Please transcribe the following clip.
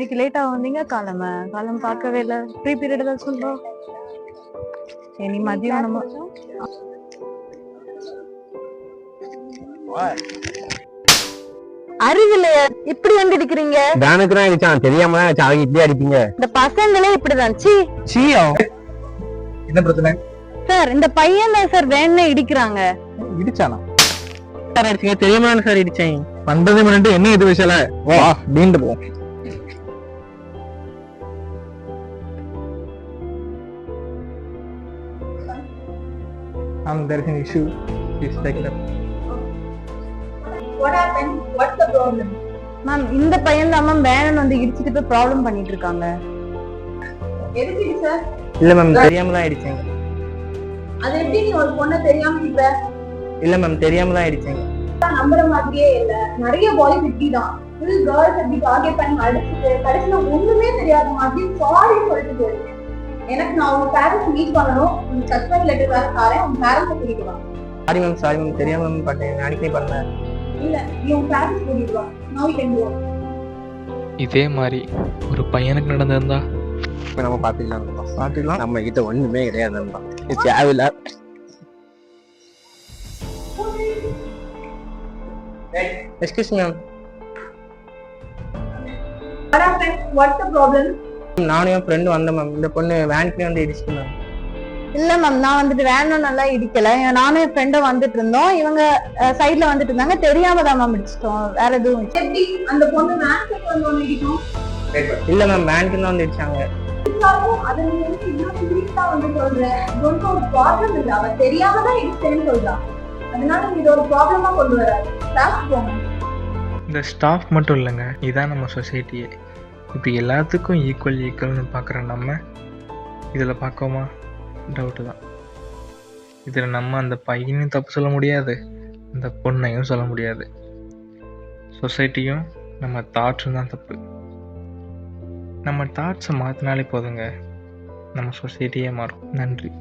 இன்னைக்கு லேட்டா வந்தீங்க. காலம் பார்க்கவே இல்ல. ப்ரீ பீரியட் ஏதாவது சொல்றோம். இனி மதியம் நம்ம அறிவில்லையா இப்படி வந்து அடிக்கிறீங்க? தானுக்கு தான் அடிச்சான், தெரியாம தான் அடிச்சான். அவங்க இப்படி அடிப்பீங்க. இந்த பசங்களே இப்படிதான். சீயோ என்ன பிரச்சனை சார்? இந்த பையன் தான் சார் வேணும்னே இடிக்கிறாங்க. இடிச்சானா சார்? அடிச்சீங்க தெரியாம சார் இடிச்சேன். பண்றது பண்ணிட்டு என்ன இது விஷயல வா நீண்டு போ. There is an issue. Please take it up. What happened? What's the problem? Ma'am, இந்த பையன் தான் மேம் வேணும்னு வந்து இடிச்சிட்டு போய் ப்ராப்ளம் பண்ணிட்டு இருக்காங்க. எதுக்கு சார்? இல்ல மேம், தெரியாம தான் அடிச்சேன். அது எப்படி நீ ஒரு பொண்ணை தெரியாம அடிப்ப? இல்ல மேம், தெரியாம தான் அடிச்சேன். நம்புற மாதிரியே இல்ல. நிறைய பாய்ஸ் இப்படிதான் ஃபுல் கேர்ள்ஸ் அப்படி டார்கெட் பண்ணி அடிச்சுட்டு கடைசியில ஒண்ணுமே தெரியாத மாதிரி சாரி சொல்லிட்டு போயிருக்கேன். எனக்கு நான் உங்க பேரண்ட்ஸ் மீட் பண்ணணும், உங்க சஸ்பெண்ட் லெட்டர் வேற தரேன், உங்க பேரண்ட்ஸ் கூட்டிட்டு வா. சாரி மேம், தெரியாம மேம் பண்ணேன். நாளைக்கே பண்ணேன். இல்ல நீ உங்க பேரண்ட்ஸ் கூட்டிட்டு வா. நவ யூ கேன் கோ. இதே மாதிரி ஒரு பையனுக்கு நடந்திருந்தா இப்ப நம்ம பாத்துக்கலாம். நம்ம கிட்ட ஒண்ணுமே கிடையாது. தேவையில்ல. Excuse ma'am. What happened? What's the problem? நானும் என் ஃப்ரெண்டு வந்தேன் மேம். இந்த பொண்ணு வேனுக்கு வந்து இடிச்சு மேம். இல்ல மேம், நான் வந்துட்டு வேணும் நல்லா இடிக்கல. நானும் என் ஃப்ரெண்டும் வந்துட்டு இருந்தோம். இவங்க சைட்ல வந்துட்டு இருந்தாங்க. தெரியாம தான் மேம் இடிச்சிட்டோம். வேற எதுவும் எப்படி அந்த பொண்ணு மேன்க்கு வந்து இடிக்கும்? இல்ல மேம், வேனுக்கு தான் வந்து இடிச்சாங்க. அது நீ இன்னும் சீரியஸா வந்து சொல்ற. இது வந்து ஒரு ப்ராப்ளம் இல்ல, அவ தெரியாம தான் இடிச்சேன்னு சொல்றா. அதனால இது ஒரு ப்ராப்ளமா கொண்டு வராது. ஸ்டாஃப் போங்க. இந்த ஸ்டாஃப் மட்டும் இல்லைங்க, இதான் நம்ம சொசைட்டியே. இப்படி எல்லாத்துக்கும் ஈக்குவல்னு பார்க்குற நம்ம இதில் பார்க்கோமா? டவுட்டு தான். இதில் நம்ம அந்த பையனையும் தப்பு சொல்ல முடியாது, அந்த பொண்ணையும் சொல்ல முடியாது. சொசைட்டியும் நம்ம தாட்ஸும் தான் தப்பு. நம்ம தாட்ஸை மாற்றினாலே போதுங்க, நம்ம சொசைட்டியே மாறும். நன்றி.